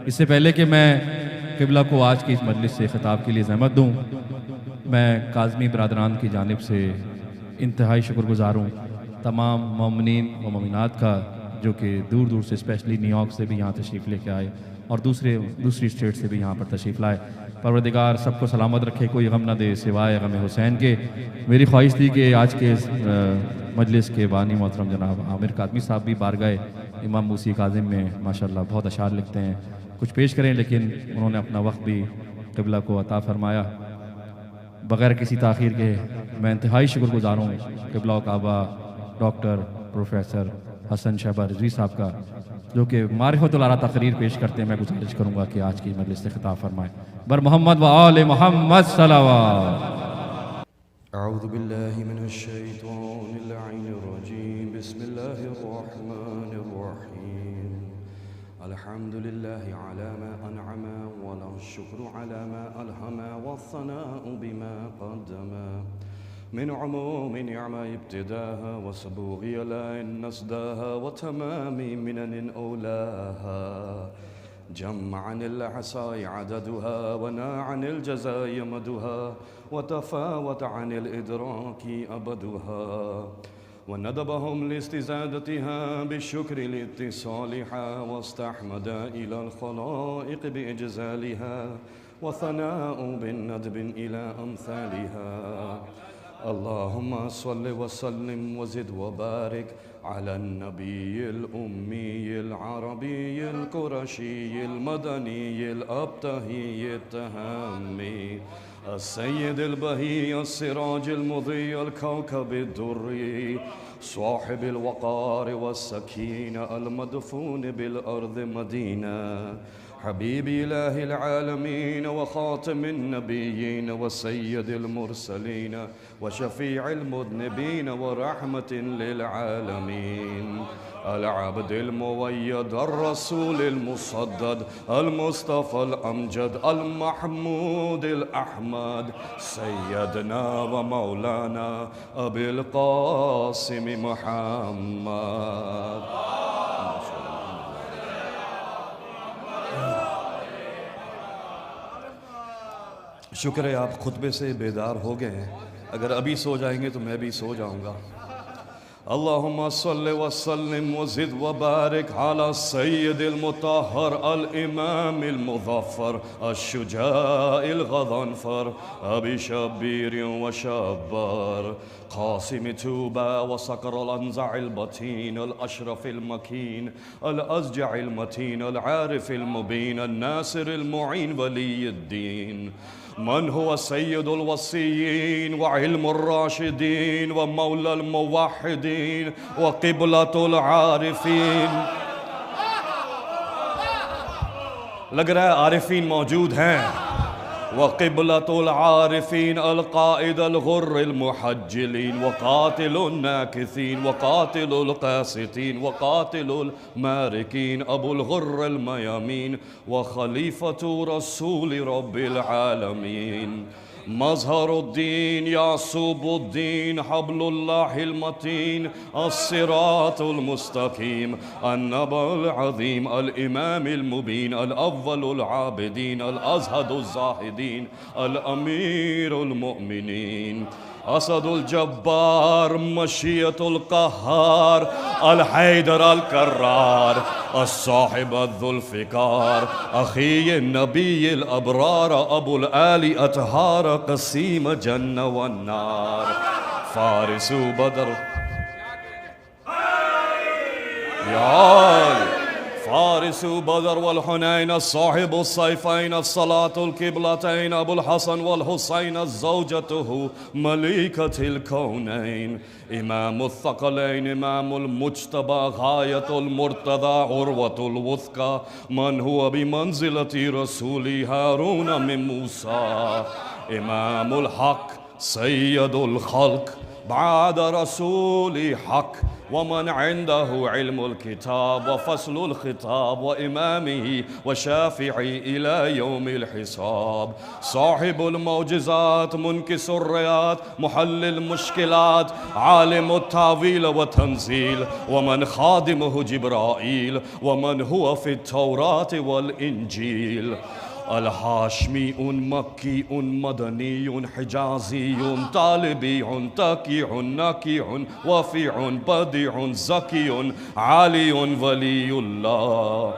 اس سے پہلے کہ میں قبلہ کو آج کی اس مجلس سے خطاب کے لیے زحمت دوں، میں کاظمی برادران کی جانب سے انتہائی شکر گزار ہوں تمام مومنین و مومنات کا جو کہ دور دور سے اسپیشلی نیو یارک سے بھی یہاں تشریف لے کے آئے اور دوسری اسٹیٹ سے بھی یہاں پر تشریف لائے۔ پروردگار سب کو سلامت رکھے، کوئی غم نہ دے سوائے غم حسین کے۔ میری خواہش تھی کہ آج کے اس مجلس کے بانی محترم جناب عامر کاظمی صاحب بھی بارگاہ امام موسی کاظم میں ماشاءاللہ بہت اشعار لکھتے ہیں، کچھ پیش کریں، لیکن انہوں نے اپنا وقت بھی قبلہ کو عطا فرمایا۔ بغیر کسی تاخیر کے میں انتہائی شکر گزار ہوں قبلہ و کعبہ ڈاکٹر پروفیسر حسن شہبہ رضوی صاحب کا، جو کہ معرفت العلیٰ تقریر پیش کرتے ہیں۔ میں گزارش کروں گا کہ آج کی مجلس سے خطاب فرمائیں۔ بر محمد و آل محمد صلوات۔ اعوذ باللہ من الشیطان اللعین الرجیم، بسم اللہ الرحمن الرحیم۔ الحمد للہ علی ما انعم ولا الشکر علی ما الہم والثناء بما قدم من عموم نعم ابتداها وسبوغ لا نسداها وتمام منن أولاها جمع عن العصاي عددها ونا عن الجزاء مدها وتفاوت عن الإدراك أبدها وندبهم لاستزادتها بالشكر لاتصالها واستحمد إلى الخلائق بإجزالها وثناء بالندب إلى أمثالها اللهم صل وسلم وزد وبارك على النبي الأمي العربي القرشي المدني الأبتهي التهامي السيد البهي السراج المضيء الكوكب الدري صاحب الوقار والسكينة المدفون بالأرض مدينة حبيب إله العالمين وخاتم النبيين وسيد المرسلين وشفيع المذنبين ورحمة للعالمين العبد المؤيد الرسول المصدد المصطفى الأمجد المحمود الأحمد سيدنا ومولانا أبي القاسم محمد۔ شکر ہے آپ خطبے سے بیدار ہو گئے ہیں، اگر ابھی سو جائیں گے تو میں بھی سو جاؤں گا۔ اللہم صل وسلم وزد وبارک علی سید المطہر الامام المظفر الشجاع الغضنفر ابی شبیر وشبار قاسم توبہ وسقر الانزع البطین الاشرف المکین الازجع المتین العارف المبین الناصر المعین ولی الدین من هو سيد الوصيين وعلم الراشدين ومولى الموحدين وقبلة العارفين۔ لگ رہا ہے عارفین موجود ہیں۔ وقبلة العارفين القائد الغر المحجلين وقاتل الناكثين وقاتل القاسطين وقاتل الماركين أبو الغر الميامين وخليفة رسول رب العالمين مظهر الدين يعصب الدين حبل الله المتين الصراط المستقيم النبأ العظيم الإمام المبين الأول العابدين الأزهد الزاهدين الأمير المؤمنين اسد الجبار مشية القهار الحيدر الكرار الصاحب الذوالفقار اخي النبي الابرار ابو الآل اطهار قسيم جنة والنار فارس بدر يا فارس بدر والحنين الصاحب السيفين الصلاة القبلتين أبو الحسن والحسين زوجته مليكة الكونين إمام الثقلين إمام المجتبى غاية المرتضى عروة الوثقى من هو بمنزلة رسول هارون من موسى إمام الحق سيد الخلق بعد رسول حق ومن عنده علم الكتاب وفصل الخطاب وإمامه وشافعي إلى يوم الحساب صاحب المعجزات منكس الريات محل المشكلات عالم التاويل والتنزيل ومن خادمه جبرائيل ومن هو في التوراة والإنجيل الهاشمي مكي مدني حجازي طالبي تكيع نكيع وفيع بديع زكي عالي ولي الله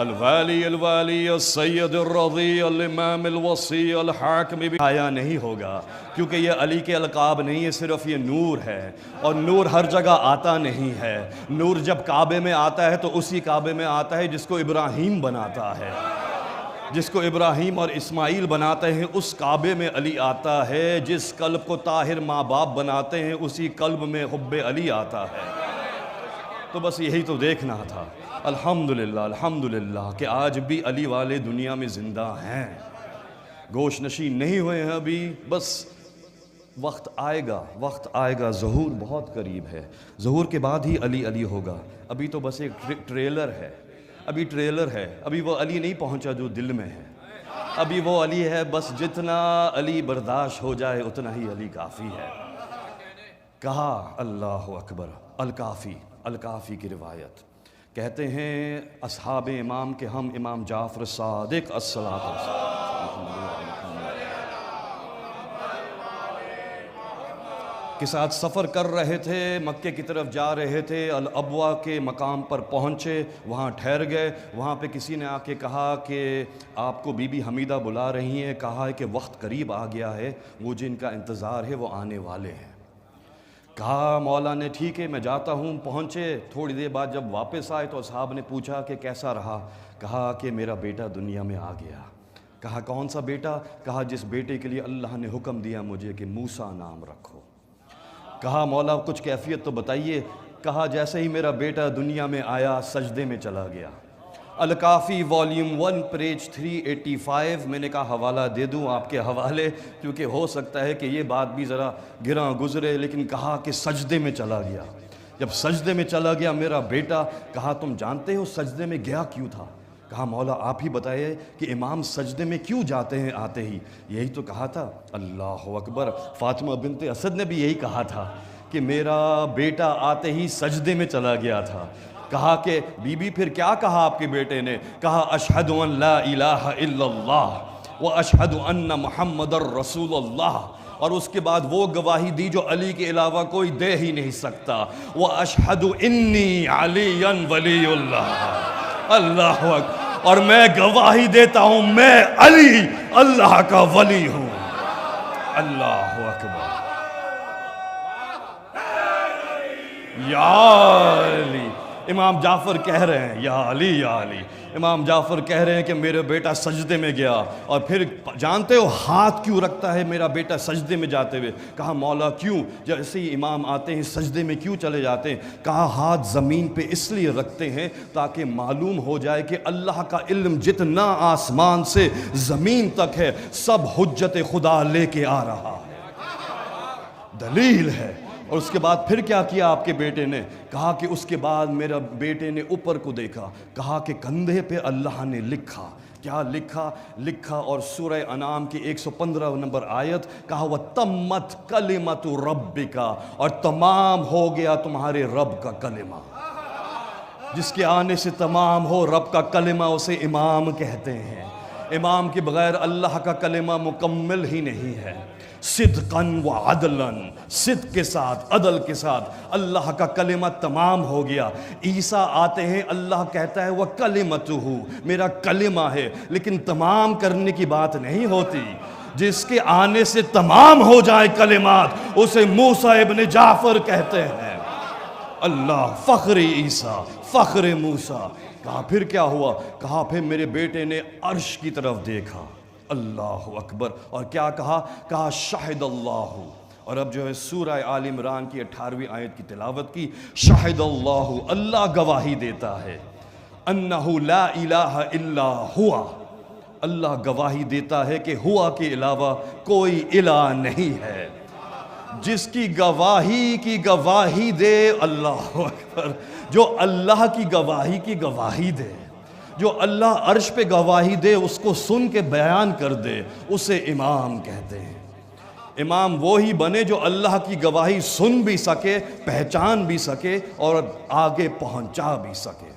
الوالي السید الرضی الامام الوصی الحاکم بھی آیا نہیں ہوگا، کیونکہ یہ علی کے القاب نہیں ہے، صرف یہ نور ہے، اور نور ہر جگہ آتا نہیں ہے۔ نور جب کعبے میں آتا ہے تو اسی کعبے میں آتا ہے جس کو ابراہیم بناتا ہے، جس کو ابراہیم اور اسماعیل بناتے ہیں، اس کعبے میں علی آتا ہے۔ جس قلب کو طاہر ماں باپ بناتے ہیں اسی قلب میں حب علی آتا ہے۔ تو بس یہی تو دیکھنا تھا۔ الحمدللہ الحمدللہ کہ آج بھی علی والے دنیا میں زندہ ہیں، گوش نشین نہیں ہوئے ہیں ابھی، بس وقت آئے گا، ظہور بہت قریب ہے، ظہور کے بعد ہی علی علی ہوگا۔ ابھی تو بس ایک ٹریلر ہے، ابھی وہ علی نہیں پہنچا جو دل میں ہے، ابھی وہ علی ہے بس جتنا علی برداشت ہو جائے اتنا ہی علی کافی ہے۔ کہا اللہ اکبر، الکافی کی روایت کہتے ہیں اصحاب امام کے ہم امام جعفر صادق الصلاۃ کے ساتھ سفر کر رہے تھے، مکے کی طرف جا رہے تھے، الابوا کے مقام پر پہنچے، وہاں ٹھہر گئے۔ وہاں پہ کسی نے آ کے کہا کہ آپ کو بی بی حمیدہ بلا رہی ہیں، کہا ہے کہ وقت قریب آ گیا ہے، وہ جن کا انتظار ہے وہ آنے والے ہیں۔ کہا مولا نے ٹھیک ہے میں جاتا ہوں۔ پہنچے، تھوڑی دیر بعد جب واپس آئے تو اصحاب نے پوچھا کہ کیسا رہا؟ کہا کہ میرا بیٹا دنیا میں آ گیا۔ کہا کون سا بیٹا؟ کہا جس بیٹے کے لیے اللہ نے حکم دیا مجھے کہ موسیٰ نام رکھو۔ کہا مولا کچھ کیفیت تو بتائیے۔ کہا جیسے ہی میرا بیٹا دنیا میں آیا سجدے میں چلا گیا۔ الکافی والیوم 1 پیج 385، میں نے کہا حوالہ دے دوں آپ کے حوالے، کیونکہ ہو سکتا ہے کہ یہ بات بھی ذرا گراں گزرے، لیکن کہا کہ سجدے میں چلا گیا۔ جب سجدے میں چلا گیا میرا بیٹا، کہا تم جانتے ہو سجدے میں گیا کیوں تھا؟ کہا مولا آپ ہی بتائیے کہ امام سجدے میں کیوں جاتے ہیں آتے ہی؟ یہی تو کہا تھا۔ اللہ اکبر، فاطمہ بنت اسد نے بھی یہی کہا تھا کہ میرا بیٹا آتے ہی سجدے میں چلا گیا تھا۔ کہا کہ بی بی پھر کیا کہا آپ کے بیٹے نے؟ کہا اشہد ان لا الہ الا اللہ و اشہد ان محمد الرسول اللہ، اور اس کے بعد وہ گواہی دی جو علی کے علاوہ کوئی دے ہی نہیں سکتا، وَأَشْهَدُ إِنِّي عَلِيًّا وَلِيُّ اللَّهِ، اللہ اکبر، اور میں گواہی دیتا ہوں میں علی اللہ کا ولی ہوں۔ اللہ اکبر، یا علی۔ امام جعفر کہہ رہے ہیں یا علی یا علی، امام جعفر کہہ رہے ہیں کہ میرا بیٹا سجدے میں گیا، اور پھر جانتے ہو ہاتھ کیوں رکھتا ہے میرا بیٹا سجدے میں جاتے ہوئے؟ کہا مولا کیوں؟ جیسے ہی امام آتے ہیں سجدے میں کیوں چلے جاتے ہیں؟ کہا ہاتھ زمین پہ اس لیے رکھتے ہیں تاکہ معلوم ہو جائے کہ اللہ کا علم جتنا آسمان سے زمین تک ہے سب حجت خدا لے کے آ رہا ہے، دلیل ہے۔ اور اس کے بعد پھر کیا کیا آپ کے بیٹے نے؟ کہا کہ اس کے بعد میرا بیٹے نے اوپر کو دیکھا، کہا کہ کندھے پہ اللہ نے لکھا۔ کیا لکھا؟ اور سورہ انعام کی 115 نمبر آیت، کہا وَتَمَّتْ كَلِمَةُ رَبِّكَ، اور تمام ہو گیا تمہارے رب کا کلمہ۔ جس کے آنے سے تمام ہو رب کا کلمہ اسے امام کہتے ہیں۔ امام کے بغیر اللہ کا کلمہ مکمل ہی نہیں ہے۔ صدقاً و عدلاً، صدق کے ساتھ عدل کے ساتھ اللہ کا کلمہ تمام ہو گیا۔ عیسیٰ آتے ہیں، اللہ کہتا ہے وہ کلمتہ، میرا کلمہ ہے، لیکن تمام کرنے کی بات نہیں ہوتی۔ جس کے آنے سے تمام ہو جائے کلمات اسے موسیٰ ابن جعفر کہتے ہیں۔ اللہ، فخر عیسیٰ، فخر موسیٰ۔ کہا پھر کیا ہوا؟ کہا پھر میرے بیٹے نے عرش کی طرف دیکھا۔ اللہ اکبر، اور کیا کہا؟ کہا شاہد اللہ، اور اب جو ہے سورہ آل عمران کی 18ویں آیت کی تلاوت کی۔ شاہد اللہ، اللہ گواہی دیتا ہے، انہ لا الہ الا ہوا، اللہ گواہی دیتا ہے کہ ہوا کے علاوہ کوئی الہ نہیں ہے۔ جس کی گواہی دے، اللہ اکبر، جو اللہ کی گواہی دے، جو اللہ عرش پہ گواہی دے، اس کو سن کے بیان کر دے، اسے امام کہتے ہیں۔ امام وہی بنے جو اللہ کی گواہی سن بھی سکے، پہچان بھی سکے اور آگے پہنچا بھی سکے۔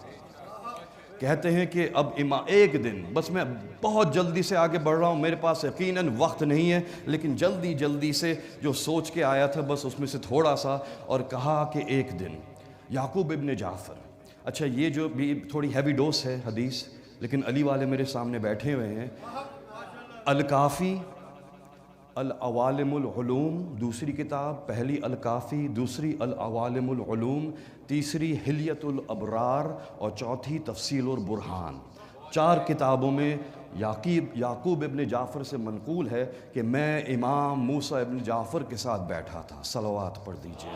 کہتے ہیں کہ اب ایک دن، بس میں بہت جلدی سے آگے بڑھ رہا ہوں، میرے پاس یقیناً وقت نہیں ہے، لیکن جلدی سے جو سوچ کے آیا تھا بس اس میں سے تھوڑا سا، اور کہا کہ ایک دن یعقوب ابن جعفر، اچھا یہ جو بھی تھوڑی ہیوی ڈوز ہے حدیث، لیکن علی والے میرے سامنے بیٹھے ہوئے ہیں۔ الکافی، العوالم العلوم دوسری کتاب، پہلی الکافی، دوسری العوالم العلوم، تیسری حلیت الابرار اور چوتھی تفصیل البرہان۔ 4 کتابوں میں یعقوب ابن جعفر سے منقول ہے کہ میں امام موسیٰ ابن جعفر کے ساتھ بیٹھا تھا۔ صلوات پڑھ دیجئے۔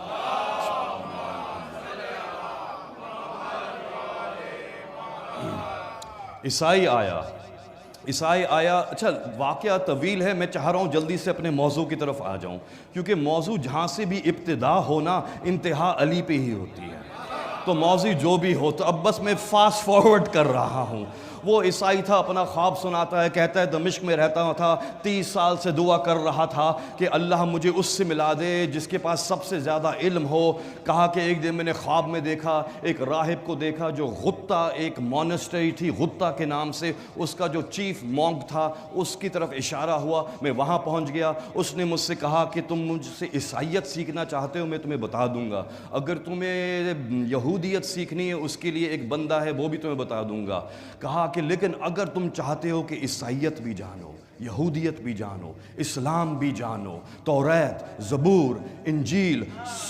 عیسائی آیا، اچھا واقعہ طویل ہے، میں چاہ رہا ہوں جلدی سے اپنے موضوع کی طرف آ جاؤں، کیونکہ موضوع جہاں سے بھی ابتدا ہونا انتہا علی پہ ہی ہوتی ہے، تو موضوع جو بھی ہو، تو اب بس میں فاسٹ فارورڈ کر رہا ہوں۔ وہ عیسائی تھا، اپنا خواب سناتا ہے، کہتا ہے دمشق میں رہتا تھا، 30 سال سے دعا کر رہا تھا کہ اللہ مجھے اس سے ملا دے جس کے پاس سب سے زیادہ علم ہو۔ کہا کہ ایک دن میں نے خواب میں دیکھا، ایک راہب کو دیکھا جو غطہ، ایک مونسٹری تھی غطہ کے نام سے، اس کا جو چیف مونک تھا، اس کی طرف اشارہ ہوا، میں وہاں پہنچ گیا۔ اس نے مجھ سے کہا کہ تم مجھ سے عیسائیت سیکھنا چاہتے ہو، میں تمہیں بتا دوں گا، اگر تمہیں یہودیت سیکھنی ہے اس کے لیے ایک بندہ ہے، وہ بھی تمہیں بتا دوں گا۔ کہا کہ لیکن اگر تم چاہتے ہو کہ عیسائیت بھی جانو، یہودیت بھی جانو، اسلام بھی جانو، توریت، زبور، انجیل،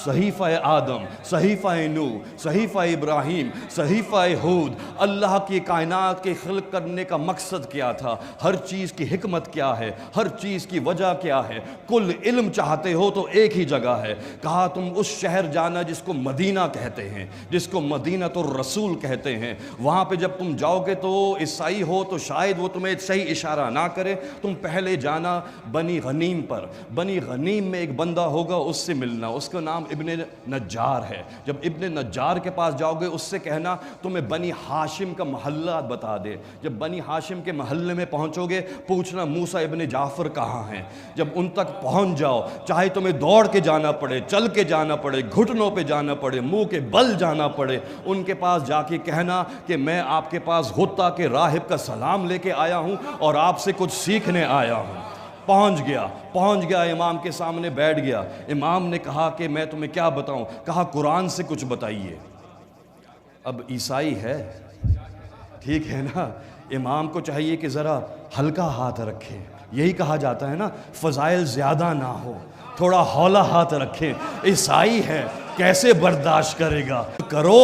صحیفہ آدم، صحیفہ نوح، صحیفہ ابراہیم، صحیفہ ہود، اللہ کی کائنات کے خلق کرنے کا مقصد کیا تھا، ہر چیز کی حکمت کیا ہے، ہر چیز کی وجہ کیا ہے، کل علم چاہتے ہو تو ایک ہی جگہ ہے۔ کہا تم اس شہر جانا جس کو مدینہ کہتے ہیں، جس کو مدینہ الرسول کہتے ہیں، وہاں پہ جب تم جاؤ گے تو عیسائی ہو تو شاید وہ تمہیں صحیح اشارہ نہ کرے، تم پہلے جانا بنی غنیم پر، بنی غنیم میں ایک بندہ ہوگا، اس سے ملنا، اس کا نام ابن نجار ہے۔ جب ابن نجار کے پاس جاؤ گے اس سے کہنا تمہیں بنی ہاشم کا محلہ بتا دے۔ جب بنی ہاشم کے محلے میں پہنچو گے پوچھنا موسیٰ ابن جعفر کہاں ہیں۔ جب ان تک پہنچ جاؤ، چاہے تمہیں دوڑ کے جانا پڑے، چل کے جانا پڑے، گھٹنوں پہ جانا پڑے، منہ کے بل جانا پڑے، ان کے پاس جا کے کہنا کہ میں آپ کے پاس غطہ کے راہب کا سلام لے کے آیا ہوں اور آپ سے کچھ سیکھنے آیا ہوں۔ پہنچ گیا امام کے سامنے بیٹھ گیا۔ امام نے کہا کہ میں تمہیں کیا بتاؤں؟ کہا قرآن سے کچھ بتائیے۔ اب عیسائی ہے، ٹھیک ہے نا، امام کو چاہیے کہ ذرا ہلکا ہاتھ رکھے، یہی کہا جاتا ہے نا، فضائل زیادہ نہ ہو، تھوڑا ہولا ہاتھ رکھیں۔ عیسائی ہے، کیسے برداشت کرے گا؟ کرو،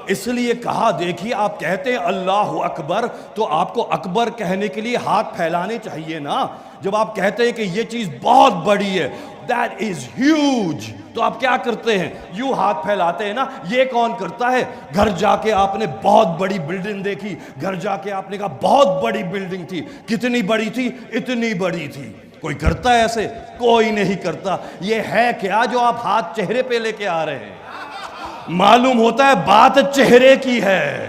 اس لیے کہا دیکھیے آپ کہتے ہیں اللہ اکبر تو آپ کو اکبر کہنے کے لیے ہاتھ پھیلانے چاہیے نا۔ جب آپ کہتے ہیں کہ یہ چیز بہت بڑی ہے، that is huge، تو آپ کیا کرتے ہیں؟ یوں ہاتھ پھیلاتے ہیں نا۔ یہ کون کرتا ہے؟ گھر جا کے آپ نے بہت بڑی بلڈنگ دیکھی، گھر جا کے آپ نے کہا بہت بڑی بلڈنگ تھی، کتنی بڑی تھی؟ اتنی بڑی تھی۔ کوئی کرتا ہے ایسے؟ کوئی نہیں کرتا۔ یہ ہے کیا جو آپ ہاتھ چہرے پہ لے کے آ رہے ہیں؟ معلوم ہوتا ہے بات چہرے کی ہے،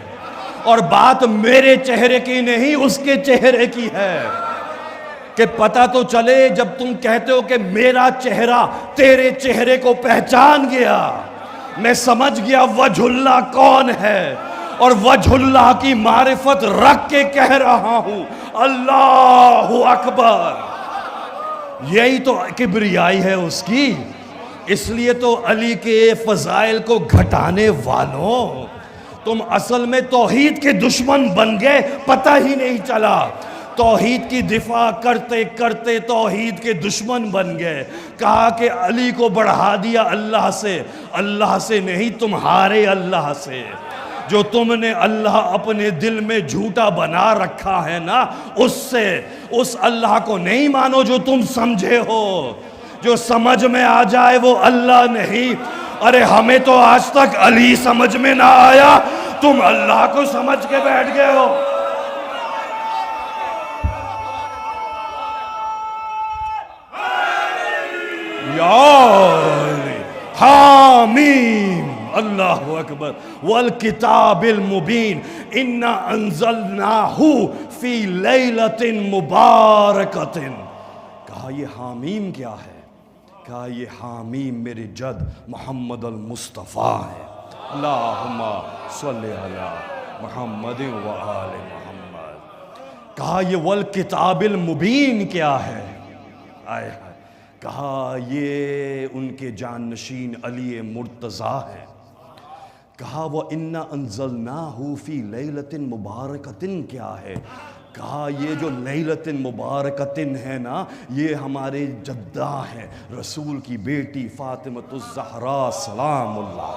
اور بات میرے چہرے کی نہیں، اس کے چہرے کی ہے، کہ پتہ تو چلے جب تم کہتے ہو کہ میرا چہرہ تیرے چہرے کو پہچان گیا، میں سمجھ گیا وجہ اللہ کون ہے، اور وجہ اللہ کی معرفت رکھ کے کہہ رہا ہوں اللہ اکبر۔ یہی تو کبریائی ہے اس کی۔ اس لیے تو علی کے فضائل کو گھٹانے والوں، تم اصل میں توحید کے دشمن بن گئے، پتہ ہی نہیں چلا۔ توحید کی دفاع کرتے کرتے توحید کے دشمن بن گئے۔ کہا کہ علی کو بڑھا دیا اللہ سے نہیں، تمہارے اللہ سے۔ جو تم نے اللہ اپنے دل میں جھوٹا بنا رکھا ہے نا، اس سے، اس اللہ کو نہیں مانو جو تم سمجھے ہو۔ جو سمجھ میں آ جائے وہ اللہ نہیں۔ ارے ہمیں تو آج تک علی سمجھ میں نہ آیا، تم اللہ کو سمجھ کے بیٹھ گئے ہو۔ یا حامیم، اللہ اکبر، والکتاب المبین، انا انزلناہ فی لیلۃ مبارکۃ۔ کہا یہ حامیم کیا ہے؟ کہا یہ حامیم میرے جد محمد المصطفیٰ ہے۔ اللہم صلی علی محمد و آل محمد۔ کہا یہ والکتاب المبین کیا ہے؟ آئے ہائے، کہا یہ ان کے جانشین علی مرتضیٰ ہے۔ کہا وَإِنَّا أَنزَلْنَاهُ فِي لَيْلَةٍ مُبَارَكَةٍ کیا ہے؟ کہا یہ جو لیلۃ مبارکۃ ہے نا، یہ ہمارے جدہ ہیں، رسول کی بیٹی فاطمۃ الزہراء سلام اللہ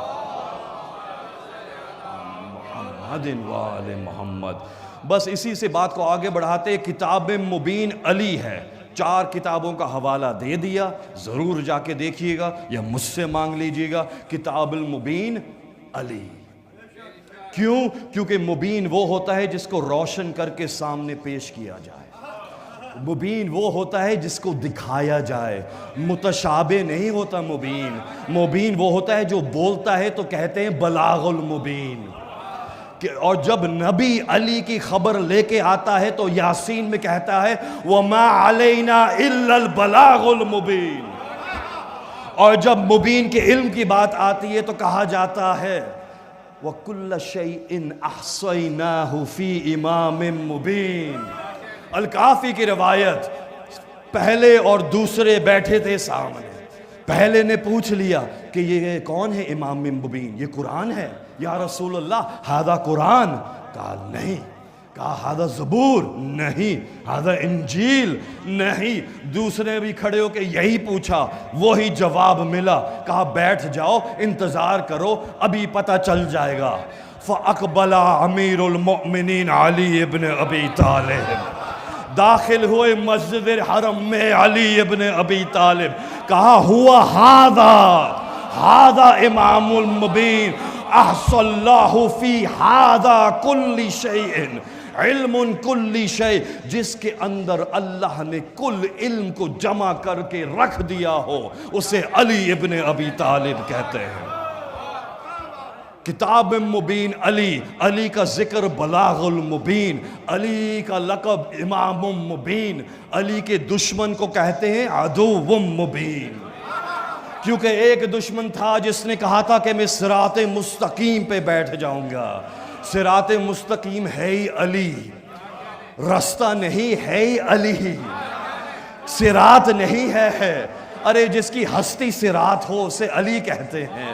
محمد وآل محمد۔ بس اسی سے بات کو آگے بڑھاتے، کتاب مبین علی ہے۔ 4 کتابوں کا حوالہ دے دیا، ضرور جا کے دیکھیے گا یا مجھ سے مانگ لیجیے گا، کتاب المبین علی۔ کیوں؟ کیونکہ مبین وہ ہوتا ہے جس کو روشن کر کے سامنے پیش کیا جائے، مبین وہ ہوتا ہے جس کو دکھایا جائے، متشابہ نہیں ہوتا مبین۔ مبین وہ ہوتا ہے جو بولتا ہے تو کہتے ہیں بلاغ المبین، اور جب نبی علی کی خبر لے کے آتا ہے تو یاسین میں کہتا ہے وَمَا عَلَيْنَا إِلَّا الْبَلَاغُ الْمُبِينُ، اور جب مبین کے علم کی بات آتی ہے تو کہا جاتا ہے وَكُلَّ شَيْءٍ أَحْصَيْنَاهُ فِي إِمَامٍ مُبِينٍ۔ الکافی کی روایت، پہلے اور دوسرے بیٹھے تھے سامنے، پہلے نے پوچھ لیا کہ یہ کون ہے امام مبین؟ یہ قرآن ہے یا رسول اللہ؟ ہذا قرآن؟ کہا نہیں۔ کہا ہذا زبور؟ نہیں۔ ہذا انجیل؟ نہیں۔ دوسرے بھی کھڑے ہو کے یہی پوچھا، وہی جواب ملا۔ کہا بیٹھ جاؤ، انتظار کرو، ابھی پتہ چل جائے گا۔ فَأَقْبَلَ أَمِيرُ الْمُؤْمِنِينَ علی ابن ابی طالب، داخل ہوئے مسجد حرم میں علی ابن ابی طالب۔ کہا ہوا ہذا امام المبین، احصى اللہ فی ہذا کل شیء علم کل شیء، جس کے اندر اللہ نے کل علم کو جمع کر کے رکھ دیا ہو، اسے علی ابن ابی طالب کہتے ہیں۔ کتاب مبین علی، علی کا ذکر بلاغ المبین، علی کا لقب امام مبین، علی کے دشمن کو کہتے ہیں عدو مبین، کیونکہ ایک دشمن تھا جس نے کہا تھا کہ میں صراط مستقیم پہ بیٹھ جاؤں گا۔ صراط مستقیم ہے ہی علی، رستہ نہیں ہے ہی علی، صراط نہیں ہے۔ ارے جس کی ہستی صراط ہو اسے علی کہتے ہیں،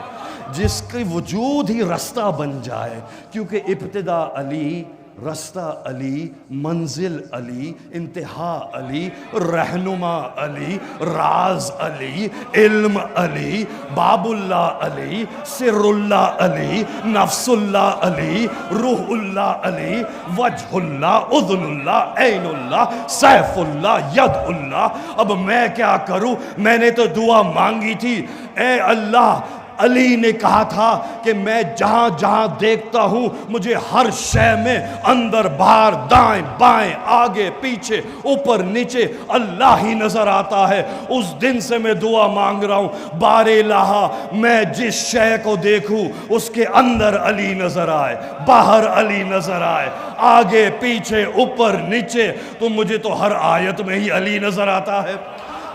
جس کی وجود ہی رستہ بن جائے، کیونکہ ابتدا علی، رستہ علی، منزل علی، انتہا علی، رہنما علی، راز علی، علم علی، باب اللہ علی، سر اللہ علی، نفس اللہ علی، روح اللہ علی، وجہ اللہ، اذن اللہ، عین اللہ، سیف اللہ، ید اللہ۔ اب میں کیا کروں؟ میں نے تو دعا مانگی تھی، اے اللہ، علی نے کہا تھا کہ میں جہاں جہاں دیکھتا ہوں مجھے ہر شے میں اندر باہر دائیں بائیں آگے پیچھے اوپر نیچے اللہ ہی نظر آتا ہے۔ اس دن سے میں دعا مانگ رہا ہوں بار الہا میں جس شے کو دیکھوں اس کے اندر علی نظر آئے، باہر علی نظر آئے، آگے پیچھے اوپر نیچے، تو مجھے تو ہر آیت میں ہی علی نظر آتا ہے۔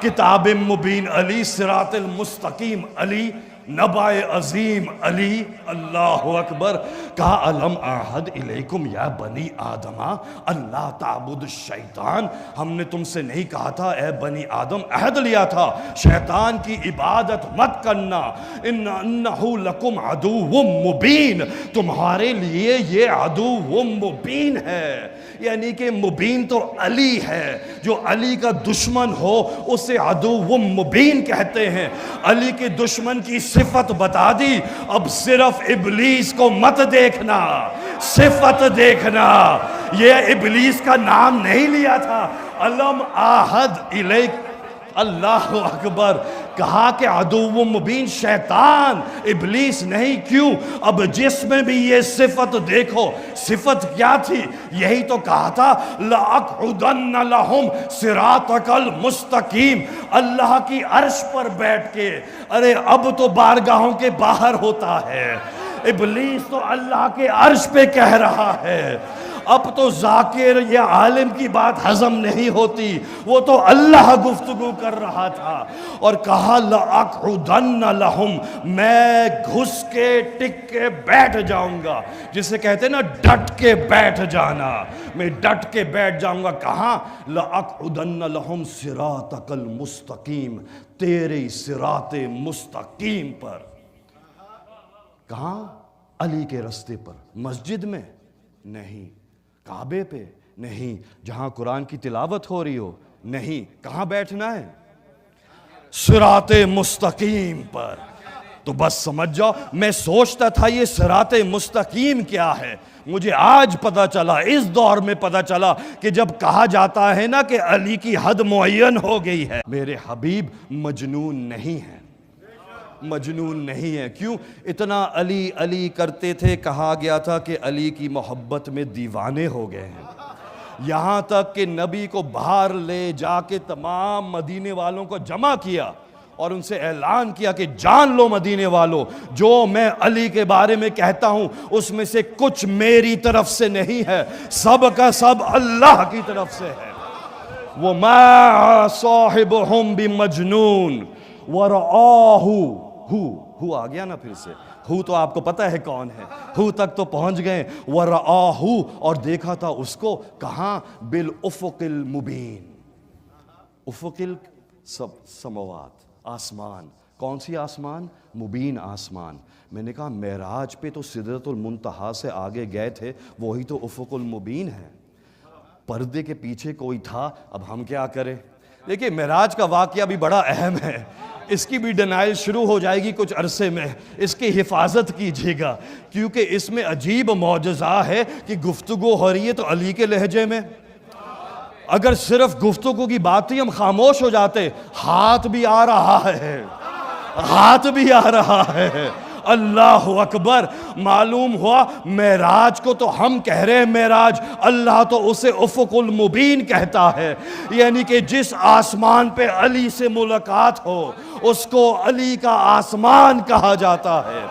کتاب مبین علی، صراط المستقیم علی، نبع عظیم علی، اللہ اکبر۔ کہا الم اعہد الیکم یا بنی آدم اللہ تعبد الشیطان، ہم نے تم سے نہیں کہا تھا اے بنی آدم، عہد لیا تھا شیطان کی عبادت مت کرنا، انہ لکم عدو مبین، تمہارے لیے یہ عدو مبین ہے۔ یعنی کہ مبین تو علی ہے، جو علی کا دشمن ہو اسے عدو مبین کہتے ہیں۔ علی کے دشمن کی صفت بتا دی، اب صرف ابلیس کو مت دیکھنا، صفت دیکھنا۔ یہ ابلیس کا نام نہیں لیا تھا، الم اعہد الیک، اللہ اکبر. کہا کہ عدو مبین شیطان ابلیس نہیں. کیوں؟ اب جس میں بھی یہ صفت دیکھو. صفت کیا تھی؟ یہی تو کہا تھا لَأَقْعُدَنَّ لَهُمْ صِرَاطَكَ الْمُسْتَقِيمِ. اللہ کی عرش پر بیٹھ کے. ارے اب تو بارگاہوں کے باہر ہوتا ہے. ابلیس تو اللہ کے عرش پہ کہہ رہا ہے. اب تو ذاکر یا عالم کی بات ہضم نہیں ہوتی. وہ تو اللہ گفتگو کر رہا تھا. اور کہا لَأَقْعُدَنَّ لَهُمْ, میں گھس کے ٹک کے بیٹھ جاؤں گا. جسے کہتے ہیں نا ڈٹ کے بیٹھ جانا. میں ڈٹ کے بیٹھ جاؤں گا. کہاں؟ لَأَقْعُدَنَّ لَهُمْ صِرَاطَكَ الْمُسْتَقِيمِ, تیرے صراط مستقیم پر. کہاں؟ علی کے رستے پر. مسجد میں نہیں, کعبے پہ نہیں, جہاں قرآن کی تلاوت ہو رہی ہو نہیں. کہاں بیٹھنا ہے؟ صراط مستقیم پر. تو بس سمجھ جاؤ, میں سوچتا تھا یہ صراط مستقیم کیا ہے. مجھے آج پتا چلا, اس دور میں پتا چلا کہ جب کہا جاتا ہے نا کہ علی کی حد معین ہو گئی ہے, میرے حبیب مجنون نہیں ہے. مجنون نہیں ہے. کیوں؟ اتنا علی علی کرتے تھے, کہا گیا تھا کہ علی کی محبت میں دیوانے ہو گئے ہیں. یہاں تک کہ نبی کو باہر لے جا کے تمام مدینے والوں کو جمع کیا اور ان سے اعلان کیا کہ جان لو مدینے والوں, جو میں علی کے بارے میں کہتا ہوں اس میں سے کچھ میری طرف سے نہیں ہے, سب کا سب اللہ کی طرف سے ہے. وَمَا صَاحِبُهُمْ بِمَجْنُونَ وَرَآهُ. ہو آ گیا نا پھر سے. ہو تو آپ کو پتہ ہے کون ہے. ہو تک تو پہنچ گئے. وَرَآهُ, اور دیکھا تھا اس کو. کہاں؟ بِالْأُفُقِ الْمُبِينِ. افق السماوات, آسمان. کون سی آسمان؟ مبین آسمان. میں نے کہا معراج پہ تو سدرۃ المنتہا سے آگے گئے تھے, وہی تو افق المبین ہے. پردے کے پیچھے کوئی تھا. اب ہم کیا کریں؟ دیکھیں معراج کا واقعہ بھی بڑا اہم ہے. اس کی بھی ڈینائل شروع ہو جائے گی کچھ عرصے میں. اس کی حفاظت کیجیے گا, کیونکہ اس میں عجیب معجزہ ہے کہ گفتگو ہو رہی ہے تو علی کے لہجے میں. اگر صرف گفتگو کی بات ہی ہم خاموش ہو جاتے. ہاتھ بھی آ رہا ہے, ہاتھ بھی آ رہا ہے. اللہ اکبر. معلوم ہوا معراج کو تو ہم کہہ رہے ہیں معراج, اللہ تو اسے افق المبین کہتا ہے. یعنی کہ جس آسمان پہ علی سے ملاقات ہو اس کو علی کا آسمان کہا جاتا ہے.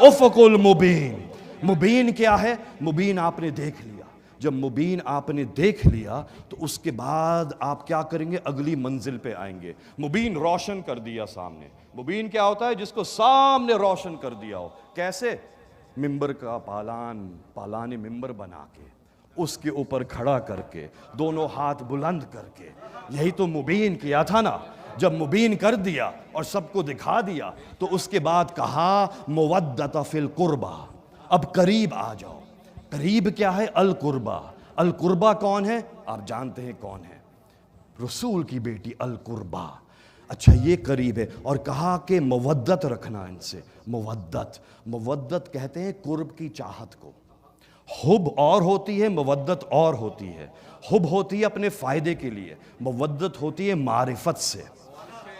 افق المبین. مبین کیا ہے؟ مبین آپ نے دیکھ لیا. جب مبین آپ نے دیکھ لیا تو اس کے بعد آپ کیا کریں گے؟ اگلی منزل پہ آئیں گے. مبین روشن کر دیا سامنے. مبین کیا ہوتا ہے؟ جس کو سامنے روشن کر دیا ہو. کیسے؟ ممبر کا پالان ممبر بنا کے, اس کے اوپر کھڑا کر کے, دونوں ہاتھ بلند کر کے. یہی تو مبین کیا تھا نا. جب مبین کر دیا اور سب کو دکھا دیا تو اس کے بعد کہا مودۃ فی القربہ, اب قریب آ جاؤ. قریب کیا ہے؟ القربہ. القربہ کون ہے؟ آپ جانتے ہیں کون ہے؟ رسول کی بیٹی القربہ. اچھا یہ قریب ہے. اور کہا کہ مودت رکھنا ان سے. مودت کہتے ہیں قرب کی چاہت کو. حب اور ہوتی ہے, مودت اور ہوتی ہے. حب ہوتی ہے اپنے فائدے کے لیے, مودت ہوتی ہے معرفت سے,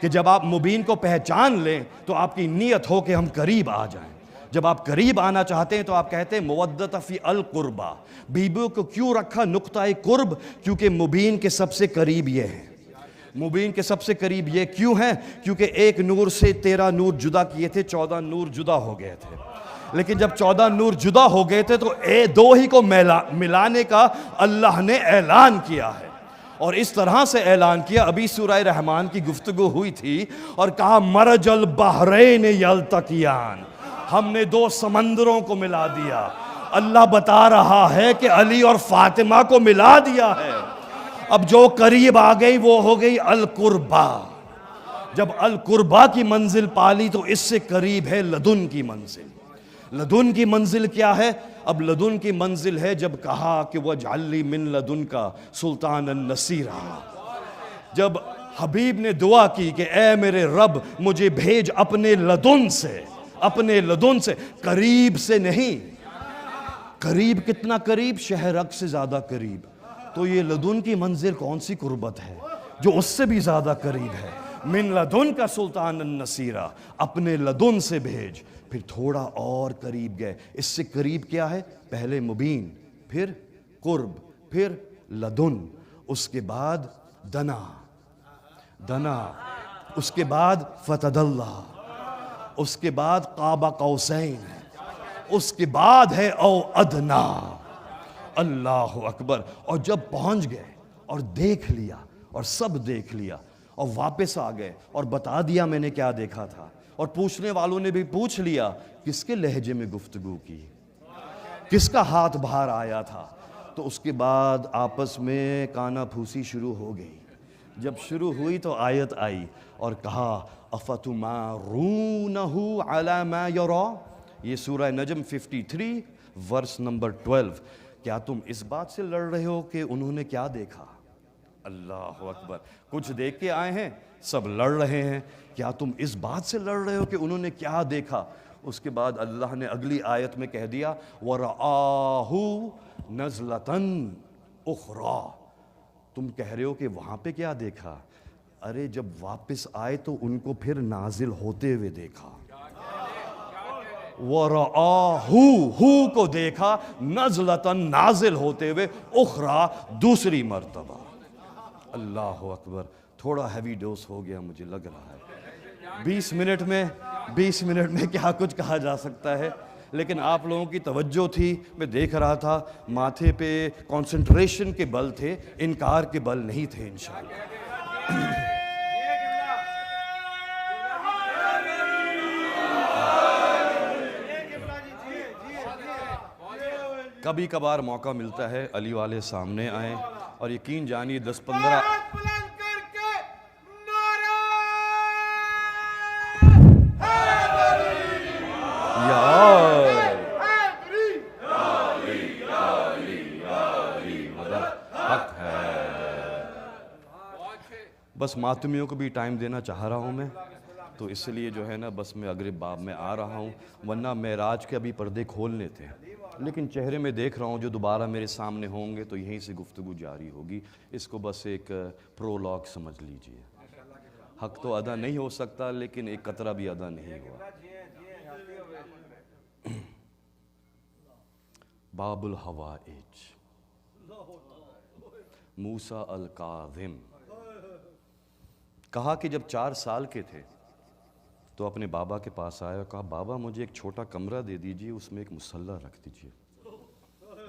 کہ جب آپ مبین کو پہچان لیں تو آپ کی نیت ہو کہ ہم قریب آ جائیں. جب آپ قریب آنا چاہتے ہیں تو آپ کہتے ہیں مودۃ فی القربہ. بیبیوں کو کیوں رکھا نقطہ قرب؟ کیونکہ مبین کے سب سے قریب یہ ہے. مبین کے سب سے قریب یہ کیوں ہیں؟ کیونکہ ایک نور سے 13 نور جدا کیے تھے, 14 نور جدا ہو گئے تھے. لیکن جب 14 نور جدا ہو گئے تھے تو 2 ہی کو ملانے کا اللہ نے اعلان کیا ہے. اور اس طرح سے اعلان کیا. ابھی سورہ رحمان کی گفتگو ہوئی تھی اور کہا مرج البحرین یلتقیان, ہم نے 2 سمندروں کو ملا دیا. اللہ بتا رہا ہے کہ علی اور فاطمہ کو ملا دیا ہے. اب جو قریب آ گئی وہ ہو گئی القربہ. جب القربہ کی منزل پالی تو اس سے قریب ہے لدن کی منزل. لدن کی منزل کیا ہے؟ اب لدن کی منزل ہے جب کہا کہ وَاجْعَلْ لِي مِن لَدُنْكَ سُلْطَانًا نَصِيرًا. جب حبیب نے دعا کی کہ اے میرے رب مجھے بھیج اپنے لدن سے, اپنے لدن سے, قریب سے نہیں. قریب کتنا قریب؟ شہرک سے زیادہ قریب. تو یہ لدن کی منزل کون سی قربت ہے جو اس سے بھی زیادہ قریب ہے؟ من لدن کا سلطان النصیرہ، اپنے لدن سے بھیج. پھر تھوڑا اور قریب گئے. اس سے قریب کیا ہے؟ پہلے مبین، پھر قرب، پھر لدن، اس کے بعد دنا، اس کے بعد فتد اللہ، اس کے بعد قاب قوسین، اس کے بعد ہے او ادنا. اللہ اکبر. اور جب پہنچ گئے اور دیکھ لیا اور سب دیکھ لیا اور واپس آ گئے اور بتا دیا میں نے کیا دیکھا تھا، اور پوچھنے والوں نے بھی پوچھ لیا کس کے لہجے میں گفتگو کی، کس کا ہاتھ باہر آیا تھا، تو اس کے بعد آپس میں کانا پھوسی شروع ہو گئی. جب شروع ہوئی تو آیت آئی اور کہا افتمارونہ علی ما یرا. یہ سورہ نجم 53 ورس نمبر 12. کیا تم اس بات سے لڑ رہے ہو کہ انہوں نے کیا دیکھا؟ اللہ اکبر. کچھ دیکھ کے آئے ہیں، سب لڑ رہے ہیں. کیا تم اس بات سے لڑ رہے ہو کہ انہوں نے کیا دیکھا؟ اس کے بعد اللہ نے اگلی آیت میں کہہ دیا وَرَآهُ نَزْلَةً أُخْرَى. تم کہہ رہے ہو کہ وہاں پہ کیا دیکھا؟ ارے جب واپس آئے تو ان کو پھر نازل ہوتے ہوئے دیکھا. وَرَآهُ کو دیکھا، نَزْلَةً نازل ہوتے ہوئے، اخرى دوسری مرتبہ. اللہ اکبر. تھوڑا ہیوی ڈوز ہو گیا مجھے لگ رہا ہے. 20 منٹ میں کیا کچھ کہا جا سکتا ہے، لیکن آپ لوگوں کی توجہ تھی. میں دیکھ رہا تھا ماتھے پہ کنسنٹریشن کے بل تھے، انکار کے بل نہیں تھے انشاءاللہ. کبھی کبھار موقع ملتا ہے علی والے سامنے آئیں اور یقین جانیے 10-15 بس ماتمیوں کو بھی ٹائم دینا چاہ رہا ہوں میں، تو اس لیے جو ہے نا بس میں اگلے باب میں آ رہا ہوں، ورنہ معراج کے ابھی پردے کھولنے تھے، لیکن چہرے میں دیکھ رہا ہوں جو دوبارہ میرے سامنے ہوں گے تو یہیں سے گفتگو جاری ہوگی. اس کو بس ایک پرولاگ سمجھ لیجئے. حق تو ادا نہیں ہو سکتا لیکن ایک قطرہ بھی ادا نہیں ہوا. باب الحوائج، موسیٰ الکاظم. کہا کہ جب 4 سال کے تھے تو اپنے بابا کے پاس آیا اور کہا بابا مجھے ایک چھوٹا کمرہ دے دیجئے، اس میں ایک مصلی رکھ دیجئے.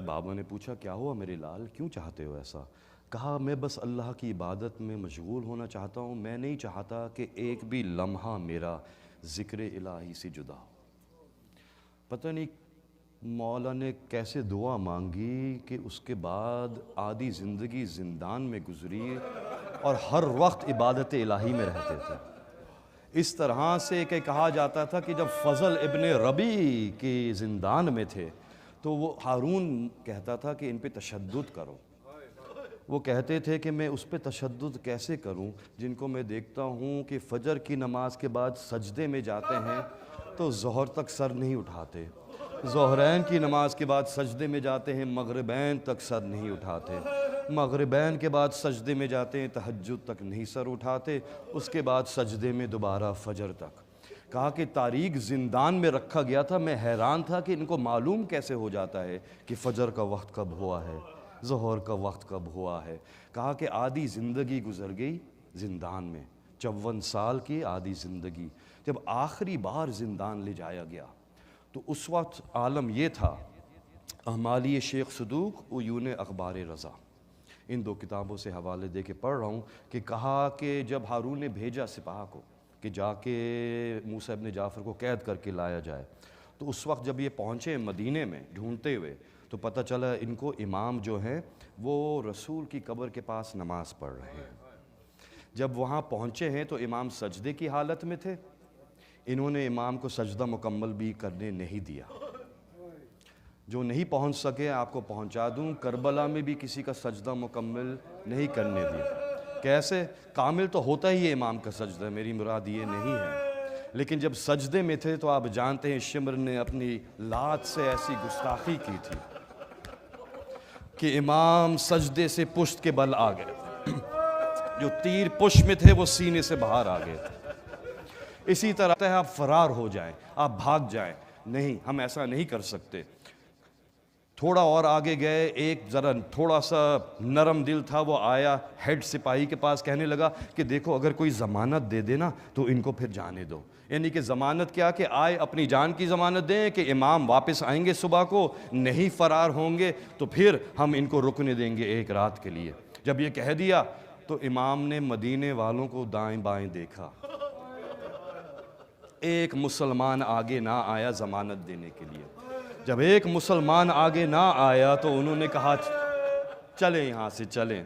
بابا نے پوچھا کیا ہوا میرے لال، کیوں چاہتے ہو ایسا؟ کہا میں بس اللہ کی عبادت میں مشغول ہونا چاہتا ہوں، میں نہیں چاہتا کہ ایک بھی لمحہ میرا ذکر الہی سے جدا ہو. پتہ نہیں مولا نے کیسے دعا مانگی کہ اس کے بعد آدھی زندگی زندان میں گزری اور ہر وقت عبادت الہی میں رہتے تھے. اس طرح سے کہ کہا جاتا تھا کہ جب فضل ابن ربی کے زندان میں تھے تو وہ ہارون کہتا تھا کہ ان پہ تشدد کرو. وہ کہتے تھے کہ میں اس پہ تشدد کیسے کروں جن کو میں دیکھتا ہوں کہ فجر کی نماز کے بعد سجدے میں جاتے ہیں تو ظہر تک سر نہیں اٹھاتے، ظہرین کی نماز کے بعد سجدے میں جاتے ہیں مغربین تک سر نہیں اٹھاتے، مغربین کے بعد سجدے میں جاتے ہیں تہجد تک نہیں سر اٹھاتے، اس کے بعد سجدے میں دوبارہ فجر تک. کہا کہ تاریخ زندان میں رکھا گیا تھا، میں حیران تھا کہ ان کو معلوم کیسے ہو جاتا ہے کہ فجر کا وقت کب ہوا ہے، ظہر کا وقت کب ہوا ہے. کہا کہ آدھی زندگی گزر گئی زندان میں، 54 سال کی آدھی زندگی. جب آخری بار زندان لے جایا گیا تو اس وقت عالم یہ تھا. اعمالی شیخ صدوق عیون اخبار رضا، ان 2 کتابوں سے حوالے دے کے پڑھ رہا ہوں کہ کہا کہ جب ہارون نے بھیجا سپاہ کو کہ جا کے موسیٰ ابن جعفر کو قید کر کے لایا جائے، تو اس وقت جب یہ پہنچے مدینے میں ڈھونڈتے ہوئے تو پتہ چلا ان کو امام جو ہیں وہ رسول کی قبر کے پاس نماز پڑھ رہے ہیں. جب وہاں پہنچے ہیں تو امام سجدے کی حالت میں تھے، انہوں نے امام کو سجدہ مکمل بھی کرنے نہیں دیا. جو نہیں پہنچ سکے آپ کو پہنچا دوں، کربلا میں بھی کسی کا سجدہ مکمل نہیں کرنے دیا. کیسے؟ کامل تو ہوتا ہی ہے امام کا سجدہ، میری مراد یہ نہیں ہے، لیکن جب سجدے میں تھے تو آپ جانتے ہیں شمر نے اپنی لات سے ایسی گستاخی کی تھی کہ امام سجدے سے پشت کے بل آ گئے. جو تیر پش میں تھے وہ سینے سے باہر آ گئے تھے۔ اسی طرح ہے آپ فرار ہو جائیں، آپ بھاگ جائیں، نہیں، ہم ایسا نہیں کر سکتے۔ تھوڑا اور آگے گئے، ایک ذرا تھوڑا سا نرم دل تھا، وہ آیا ہیڈ سپاہی کے پاس، کہنے لگا کہ دیکھو اگر کوئی ضمانت دے دے نا تو ان کو پھر جانے دو۔ یعنی کہ ضمانت کیا کہ آئے اپنی جان کی ضمانت دیں کہ امام واپس آئیں گے صبح کو، نہیں فرار ہوں گے تو پھر ہم ان کو رکنے دیں گے ایک رات کے لیے۔ جب یہ کہہ دیا تو امام نے مدینے والوں کو دائیں بائیں دیکھا، ایک مسلمان آگے نہ آیا ضمانت دینے کے لیے۔ جب ایک مسلمان آگے نہ آیا تو انہوں نے کہا چلیں یہاں سے چلیں۔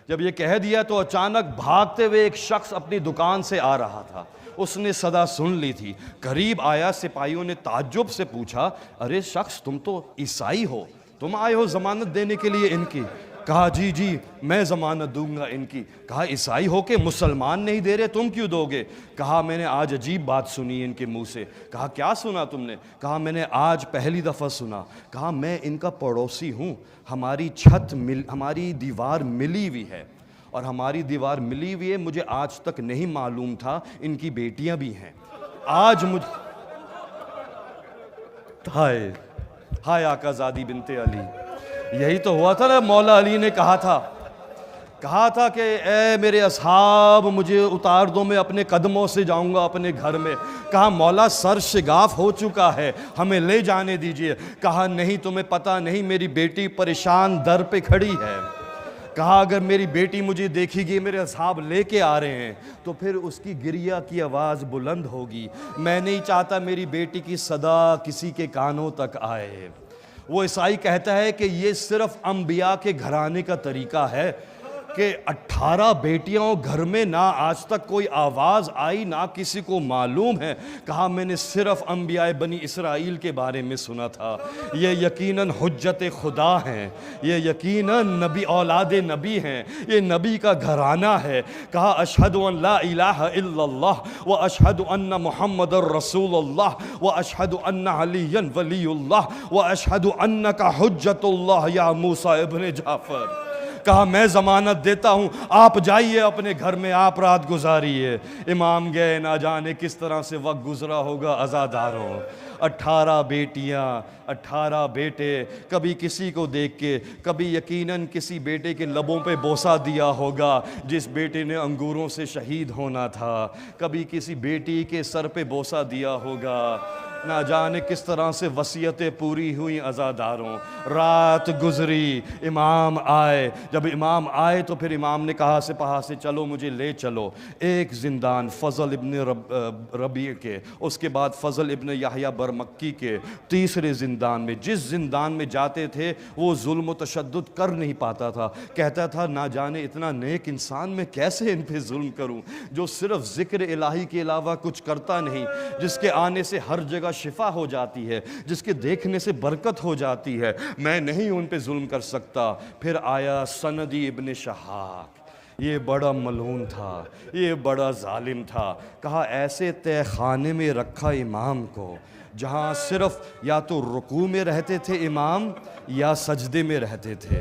جب یہ کہہ دیا تو اچانک بھاگتے ہوئے ایک شخص اپنی دکان سے آ رہا تھا، اس نے صدا سن لی تھی، قریب آیا، سپاہیوں نے تعجب سے پوچھا ارے شخص تم تو عیسائی ہو، تم آئے ہو ضمانت دینے کے لیے ان کی؟ کہا جی جی میں ضمانت دوں گا ان کی۔ کہا عیسائی ہو کے مسلمان نہیں دے رہے، تم کیوں دو گے؟ کہا میں نے آج عجیب بات سنی ان کے منہ سے۔ کہا کیا سنا تم نے؟ کہا میں نے آج پہلی دفعہ سنا۔ کہا میں ان کا پڑوسی ہوں، ہماری دیوار ملی ہوئی ہے، اور ہماری دیوار ملی ہوئی ہے، مجھے آج تک نہیں معلوم تھا ان کی بیٹیاں بھی ہیں۔ آج مجھے ہائے آقا زادی بنت علی، یہی تو ہوا تھا نا، مولا علی نے کہا تھا کہ اے میرے اصحاب مجھے اتار دو، میں اپنے قدموں سے جاؤں گا اپنے گھر میں۔ کہا مولا سر شگاف ہو چکا ہے، ہمیں لے جانے دیجئے۔ کہا نہیں، تمہیں پتہ نہیں میری بیٹی پریشان در پہ کھڑی ہے۔ کہا اگر میری بیٹی مجھے دیکھے گی، میرے اصحاب لے کے آ رہے ہیں، تو پھر اس کی گریہ کی آواز بلند ہوگی، میں نہیں چاہتا میری بیٹی کی صدا کسی کے کانوں تک آئے۔ وہ عیسائی کہتا ہے کہ یہ صرف انبیاء کے گھرانے کا طریقہ ہے کہ 18 بیٹیاں گھر میں، نہ آج تک کوئی آواز آئی، نہ کسی کو معلوم ہے۔ کہا میں نے صرف انبیاء بنی اسرائیل کے بارے میں سنا تھا، یہ یقیناً حجت خدا ہیں، یہ یقیناً نبی، اولاد نبی ہیں، یہ نبی کا گھرانہ ہے۔ کہا اشہد ان لا الہ الا اللہ و اشہد ان محمد رسول اللہ و اشہد ان علی ولی اللہ و اشہد انک حجت اللہ یا موسیٰ ابن جعفر۔ کہا میں ضمانت دیتا ہوں، آپ جائیے اپنے گھر میں، آپ رات گزاریے۔ امام گئے، نہ جانے کس طرح سے وقت گزرا ہوگا عزاداروں۔ 18 بیٹیاں، 18 بیٹے، کبھی کسی کو دیکھ کے، کبھی یقیناً کسی بیٹے کے لبوں پہ بوسہ دیا ہوگا جس بیٹے نے انگوروں سے شہید ہونا تھا، کبھی کسی بیٹی کے سر پہ بوسہ دیا ہوگا، نہ جانے کس طرح سے وصیتیں پوری ہوئیں عزاداروں۔ رات گزری، امام آئے، جب امام آئے تو پھر امام نے کہا سپاہ سے چلو مجھے لے چلو۔ ایک زندان فضل ابن ربیع کے، اس کے بعد فضل ابن یحییٰ برمکی کے، تیسرے زندان میں، جس زندان میں جاتے تھے وہ ظلم و تشدد کر نہیں پاتا تھا، کہتا تھا نہ جانے اتنا نیک انسان میں کیسے ان پہ ظلم کروں، جو صرف ذکر الہی کے علاوہ کچھ کرتا نہیں، جس کے آنے سے ہر جگہ شفا ہو جاتی ہے، جس کے دیکھنے سے برکت ہو جاتی ہے، میں نہیں ان پہ ظلم کر سکتا۔ پھر آیا سندی ابن شہاک، یہ بڑا ملعون تھا، یہ بڑا ظالم تھا۔ کہا ایسے تہ خانے میں رکھا امام کو جہاں صرف یا تو رکوع میں رہتے تھے امام یا سجدے میں رہتے تھے،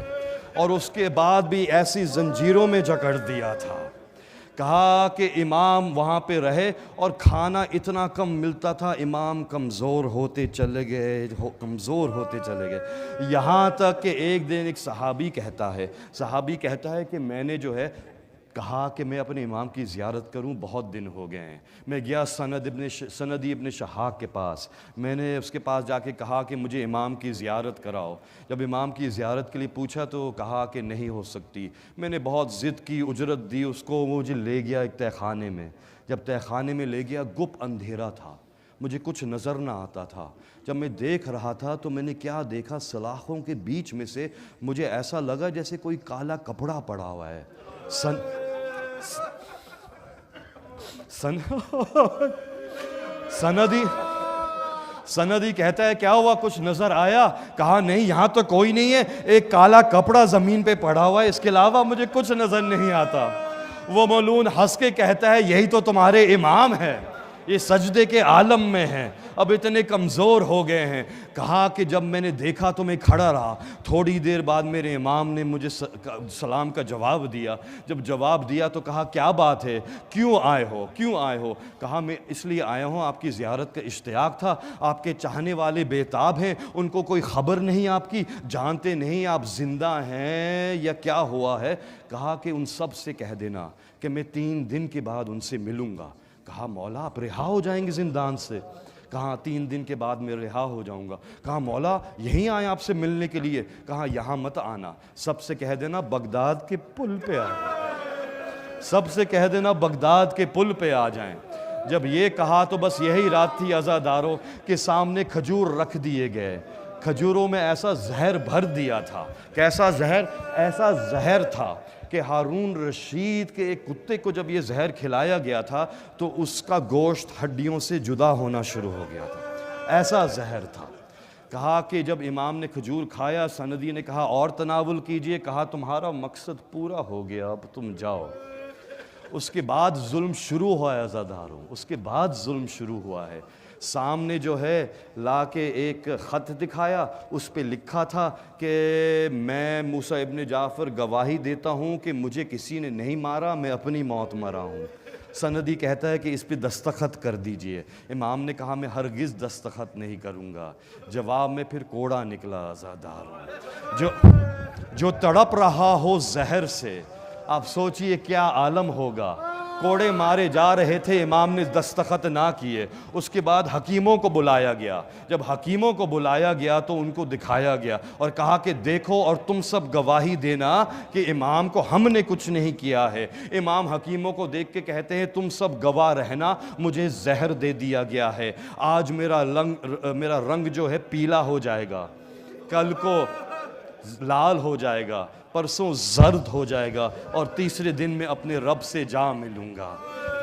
اور اس کے بعد بھی ایسی زنجیروں میں جکڑ دیا تھا۔ کہا کہ امام وہاں پہ رہے اور کھانا اتنا کم ملتا تھا، امام کمزور ہوتے چلے گئے، یہاں تک کہ ایک دن ایک صحابی کہتا ہے کہ میں نے جو ہے کہا کہ میں اپنے امام کی زیارت کروں، بہت دن ہو گئے ہیں۔ میں گیا سندی ابن شہاک کے پاس، میں نے اس کے پاس جا کے کہا کہ مجھے امام کی زیارت کراؤ۔ جب امام کی زیارت کے لیے پوچھا تو کہا کہ نہیں ہو سکتی۔ میں نے بہت ضد کی، اجرت دی اس کو، وہ مجھے لے گیا ایک تہ خانے میں۔ جب تہ خانے میں لے گیا، گپ اندھیرا تھا، مجھے کچھ نظر نہ آتا تھا۔ جب میں دیکھ رہا تھا تو میں نے کیا دیکھا، سلاخوں کے بیچ میں سے مجھے ایسا لگا جیسے کوئی کالا کپڑا پڑا ہوا ہے۔ سندی کہتا ہے کیا ہوا، کچھ نظر آیا؟ کہا نہیں، یہاں تو کوئی نہیں ہے، ایک کالا کپڑا زمین پہ پڑا ہوا ہے، اس کے علاوہ مجھے کچھ نظر نہیں آتا۔ وہ ملعون ہنس کے کہتا ہے یہی تو تمہارے امام ہے، یہ سجدے کے عالم میں ہیں، اب اتنے کمزور ہو گئے ہیں۔ کہا کہ جب میں نے دیکھا تو میں کھڑا رہا، تھوڑی دیر بعد میرے امام نے مجھے سلام کا جواب دیا۔ جب جواب دیا تو کہا کیا بات ہے، کیوں آئے ہو؟ کہا میں اس لیے آیا ہوں، آپ کی زیارت کا اشتیاق تھا، آپ کے چاہنے والے بےتاب ہیں، ان کو کوئی خبر نہیں آپ کی، جانتے نہیں آپ زندہ ہیں یا کیا ہوا ہے۔ کہا کہ ان سب سے کہہ دینا کہ میں 3 دن کے بعد ان سے ملوں گا۔ کہا مولا آپ رہا ہو جائیں گے زندان سے؟ کہا 3 دن کے بعد میں رہا ہو جاؤں گا۔ کہا مولا یہیں آئے آپ سے ملنے کے لیے؟ کہا یہاں مت آنا، سب سے کہہ دینا بغداد کے پل پہ آ جائیں، سب سے کہہ دینا بغداد کے پل پہ آ جائیں۔ جب یہ کہا تو بس یہی رات تھی عزاداروں کے سامنے کھجور رکھ دیے گئے، کھجوروں میں ایسا زہر بھر دیا تھا۔ کیسا زہر؟ ایسا زہر تھا کہ ہارون رشید کے ایک کتے کو جب یہ زہر کھلایا گیا تھا تو اس کا گوشت ہڈیوں سے جدا ہونا شروع ہو گیا تھا، ایسا زہر تھا۔ کہا کہ جب امام نے کھجور کھایا، سندی نے کہا اور تناول کیجئے۔ کہا تمہارا مقصد پورا ہو گیا، اب تم جاؤ۔ اس کے بعد ظلم شروع ہوا ہے عزاداروں، اس کے بعد ظلم شروع ہوا ہے۔ سامنے جو ہے لا کے ایک خط دکھایا، اس پہ لکھا تھا کہ میں موسیٰ ابن جعفر گواہی دیتا ہوں کہ مجھے کسی نے نہیں مارا، میں اپنی موت مرا ہوں۔ سندی کہتا ہے کہ اس پہ دستخط کر دیجئے۔ امام نے کہا میں ہرگز دستخط نہیں کروں گا۔ جواب میں پھر کوڑا نکلا عزاداروں، جو تڑپ رہا ہو زہر سے، آپ سوچئے کیا عالم ہوگا۔ کوڑے مارے جا رہے تھے، امام نے دستخط نہ کیے۔ اس کے بعد حکیموں کو بلایا گیا، جب حکیموں کو بلایا گیا تو ان کو دکھایا گیا اور کہا کہ دیکھو اور تم سب گواہی دینا کہ امام کو ہم نے کچھ نہیں کیا ہے۔ امام حکیموں کو دیکھ کے کہتے ہیں تم سب گواہ رہنا، مجھے زہر دے دیا گیا ہے، آج میرا رنگ جو ہے پیلا ہو جائے گا، کل کو لال ہو جائے گا، پرسوں زرد ہو جائے گا، اور تیسرے دن میں اپنے رب سے جا ملوں گا۔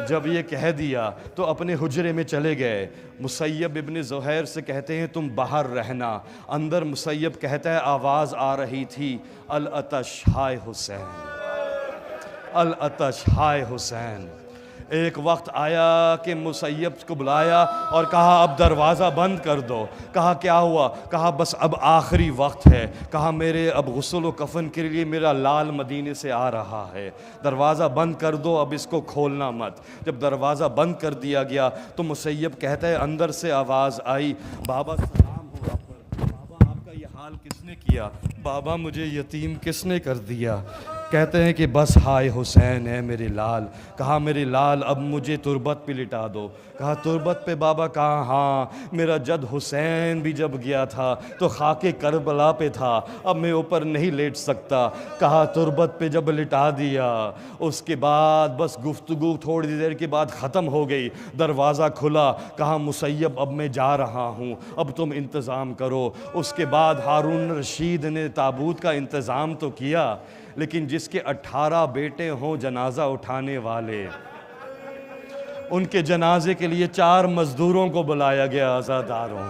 جب یہ کہہ دیا تو اپنے حجرے میں چلے گئے۔ مسیب ابن زہیر سے کہتے ہیں تم باہر رہنا۔ اندر مسیب کہتا ہے آواز آ رہی تھی العطش ہائے حسین، العطش ہائے حسین۔ ایک وقت آیا کہ مسیب کو بلایا اور کہا اب دروازہ بند کر دو۔ کہا کیا ہوا؟ کہا بس اب آخری وقت ہے۔ کہا میرے اب غسل و کفن کے لیے میرا لال مدینے سے آ رہا ہے، دروازہ بند کر دو، اب اس کو کھولنا مت۔ جب دروازہ بند کر دیا گیا تو مسیب کہتا ہے اندر سے آواز آئی بابا سلام ہو آپ پر، بابا آپ کا یہ حال کس نے کیا؟ بابا مجھے یتیم کس نے کر دیا؟ کہتے ہیں کہ بس ہائے حسین ہے میرے لال۔ کہا میرے لال اب مجھے تربت پہ لٹا دو۔ کہا تربت پہ بابا؟ کہا ہاں، میرا جد حسین بھی جب گیا تھا تو خاک کربلا پہ تھا، اب میں اوپر نہیں لیٹ سکتا۔ کہا تربت پہ جب لٹا دیا، اس کے بعد بس گفتگو تھوڑی دیر کے بعد ختم ہو گئی، دروازہ کھلا۔ کہا مسیب اب میں جا رہا ہوں، اب تم انتظام کرو۔ اس کے بعد ہارون رشید نے تابوت کا انتظام تو کیا، لیکن جس کے 18 بیٹے ہوں جنازہ اٹھانے والے، ان کے جنازے کے لیے 4 مزدوروں کو بلایا گیا عزاداروں۔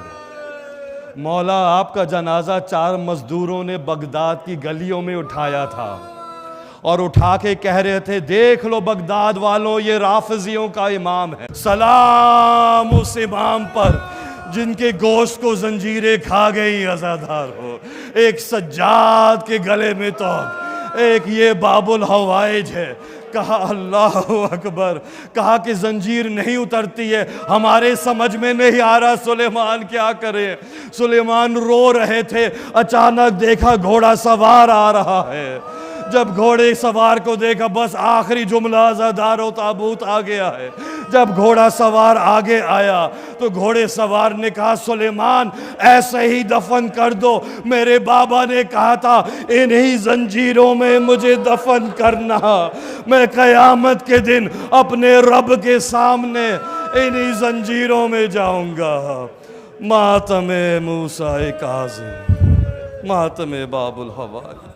مولا آپ کا جنازہ 4 مزدوروں نے بغداد کی گلیوں میں اٹھایا تھا، اور اٹھا کے کہہ رہے تھے دیکھ لو بغداد والوں، یہ رافضیوں کا امام ہے، سلام اس امام پر جن کے گوشت کو زنجیریں کھا گئی عزادار ہو، ایک سجاد کے گلے میں تو ایک یہ باب الحوائج ہے۔ کہا اللہ اکبر، کہا کہ زنجیر نہیں اترتی ہے، ہمارے سمجھ میں نہیں آ رہا سلیمان کیا کرے۔ سلیمان رو رہے تھے، اچانک دیکھا گھوڑا سوار آ رہا ہے۔ جب گھوڑے سوار کو دیکھا بس آخری جملہ عزادارو تابوت آ گیا ہے۔ جب گھوڑا سوار آگے آیا تو گھوڑے سوار نے کہا سلیمان ایسے ہی دفن کر دو، میرے بابا نے کہا تھا انہی زنجیروں میں مجھے دفن کرنا، میں قیامت کے دن اپنے رب کے سامنے انہی زنجیروں میں جاؤں گا۔ ماتم موسیٰ کاظم، ماتم باب الحوائج۔